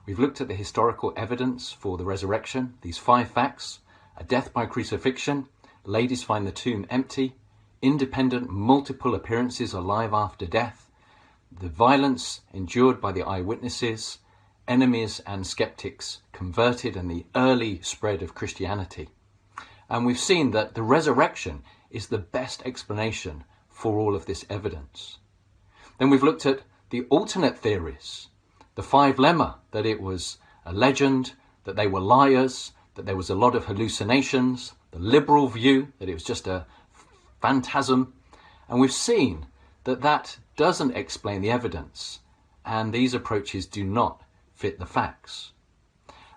We've looked at the historical evidence for the resurrection, these 5 facts: a death by crucifixion, ladies find the tomb empty, independent multiple appearances alive after death, the violence endured by the eyewitnesses, enemies and skeptics converted, and the early spread of Christianity. And we've seen that the resurrection is the best explanation for all of this evidence. Then we've looked at the alternate theories, the 5 lemma, that it was a legend, that they were liars, that there was a lot of hallucinations, the liberal view that it was just a phantasm. And we've seen that that doesn't explain the evidence, and these approaches do not fit the facts.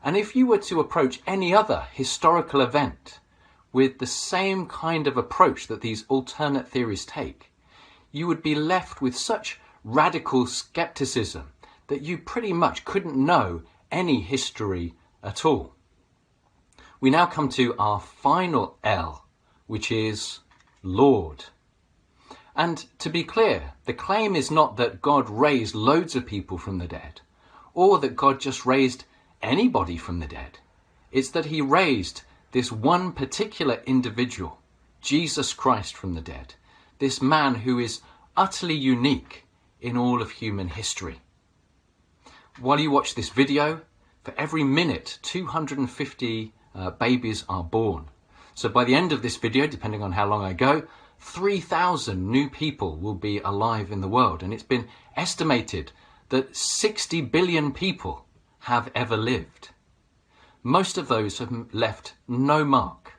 And if you were to approach any other historical event with the same kind of approach that these alternate theories take, you would be left with such radical skepticism that you pretty much couldn't know any history at all. We now come to our final L, which is Lord. And to be clear, the claim is not that God raised loads of people from the dead, or that God just raised anybody from the dead. It's that he raised this one particular individual, Jesus Christ, from the dead, this man who is utterly unique in all of human history. While you watch this video, for every minute, 250 babies are born. So by the end of this video, depending on how long I go, 3,000 new people will be alive in the world. And it's been estimated that 60 billion people have ever lived. Most of those have left no mark.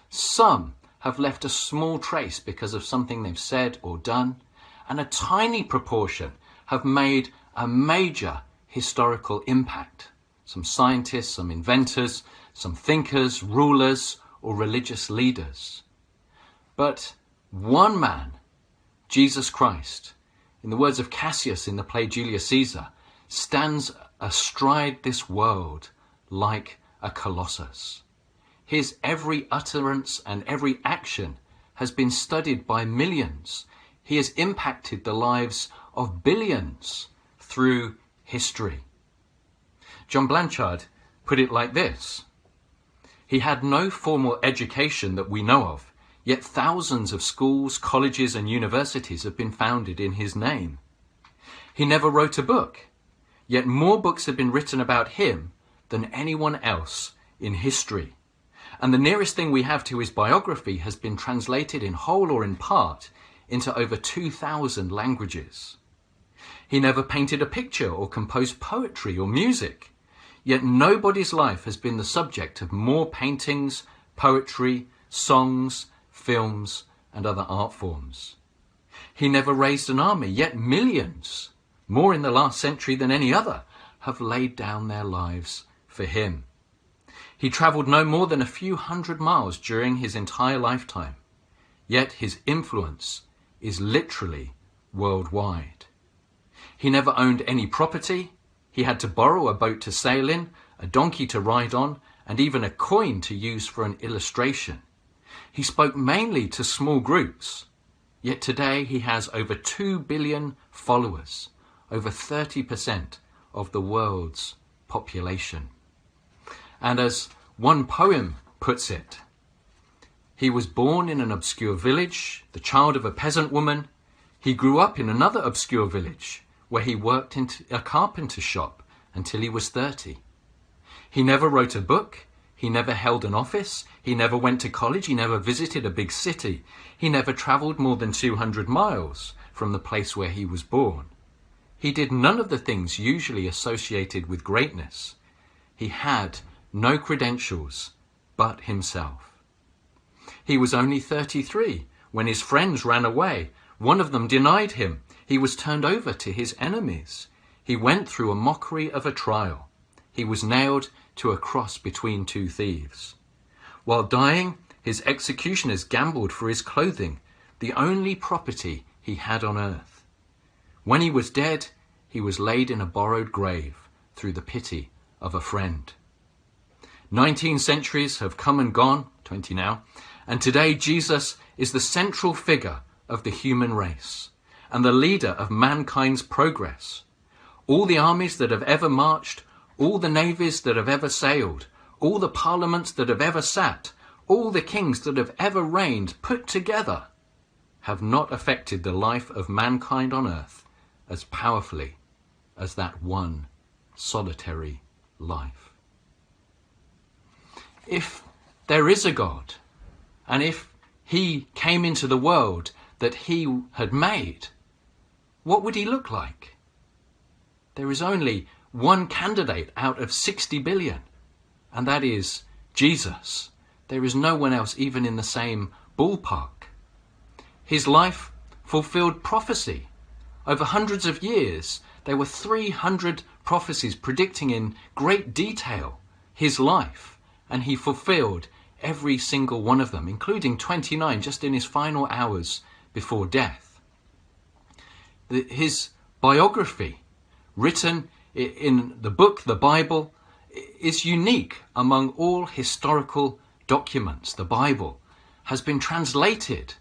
Some have left a small trace because of something they've said or done, and a tiny proportion have made a major historical impact. Some scientists, some inventors, some thinkers, rulers, or religious leaders. But one man, Jesus Christ, in the words of Cassius in the play Julius Caesar, stands astride this world like a colossus. His every utterance and every action has been studied by millions. He has impacted the lives of billions through history. John Blanchard put it like this: he had no formal education that we know of, yet thousands of schools, colleges and universities have been founded in his name. He never wrote a book, yet more books have been written about him than anyone else in history. And the nearest thing we have to his biography has been translated in whole or in part into over 2,000 languages. He never painted a picture or composed poetry or music, yet nobody's life has been the subject of more paintings, poetry, songs, films, and other art forms. He never raised an army, yet millions, more in the last century than any other, have laid down their lives for him. He travelled no more than a few hundred miles during his entire lifetime, yet his influence is literally worldwide. He never owned any property. He had to borrow a boat to sail in, a donkey to ride on, and even a coin to use for an illustration. He spoke mainly to small groups, yet today he has over 2 billion followers, over 30% of the world's population. And as one poem puts it, he was born in an obscure village, the child of a peasant woman. He grew up in another obscure village where he worked in a carpenter's shop until he was 30. He never wrote a book. He never held an office. He never went to college. He never visited a big city. He never travelled more than 200 miles from the place where he was born. He did none of the things usually associated with greatness. He had no credentials but himself. He was only 33 when his friends ran away. One of them denied him. He was turned over to his enemies. He went through a mockery of a trial. He was nailed to a cross between 2 thieves. While dying, his executioners gambled for his clothing, the only property he had on earth. When he was dead, he was laid in a borrowed grave through the pity of a friend. 19 centuries have come and gone, 20 now, and today Jesus is the central figure of the human race and the leader of mankind's progress. All the armies that have ever marched, all the navies that have ever sailed, all the parliaments that have ever sat, all the kings that have ever reigned put together have not affected the life of mankind on earth as powerfully as that one solitary life. If there is a God, and if he came into the world that he had made, what would he look like? There is only one candidate out of 60 billion, and that is Jesus. There is no one else even in the same ballpark. His life fulfilled prophecy. Over hundreds of years, there were 300 prophecies predicting in great detail his life, and he fulfilled every single one of them, including 29 just in his final hours before death. His biography, written in the book, the Bible, is unique among all historical documents. The Bible has been translated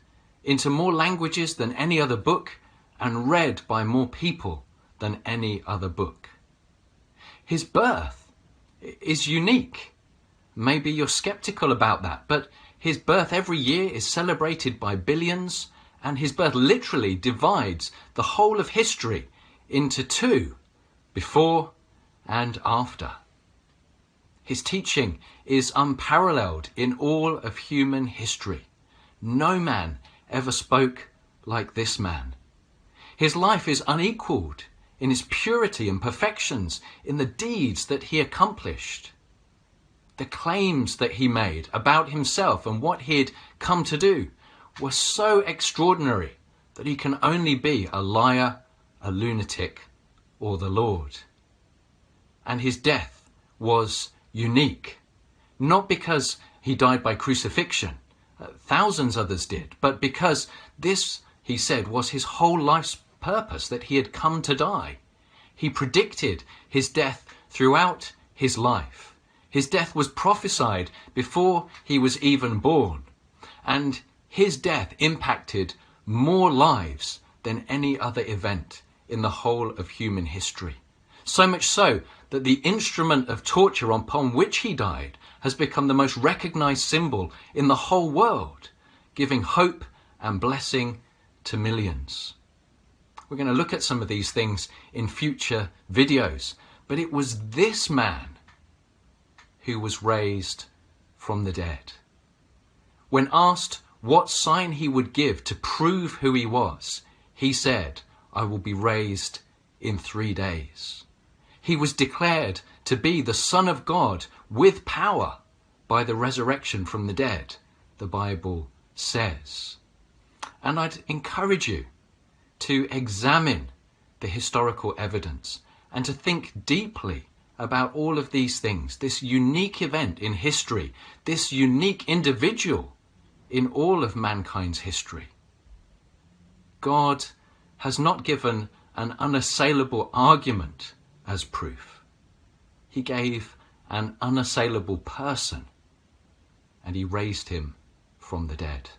into more languages than any other book and read by more people than any other book. His birth is unique. Maybe you're skeptical about that, but his birth every year is celebrated by billions, and his birth literally divides the whole of history into two, before and after. His teaching is unparalleled in all of human history. No man ever spoke like this man. His life is unequaled in his purity and perfections, in the deeds that he accomplished. The claims that he made about himself and what he had come to do were so extraordinary that he can only be a liar, a lunatic, or the Lord. And his death was unique, not because he died by crucifixion, thousands others did, but because this, he said, was his whole life's purpose, that he had come to die. He predicted his death throughout his life. His death was prophesied before he was even born, and his death impacted more lives than any other event in the whole of human history. So much so that the instrument of torture upon which he died has become the most recognized symbol in the whole world, giving hope and blessing to millions. We're going to look at some of these things in future videos, but it was this man who was raised from the dead. When asked what sign he would give to prove who he was, he said, "I will be raised in 3 days." He was declared to be the Son of God with power by the resurrection from the dead, the Bible says. And I'd encourage you to examine the historical evidence and to think deeply about all of these things, this unique event in history, this unique individual in all of mankind's history. God has not given an unassailable argument as proof. He gave an unassailable person, and he raised him from the dead.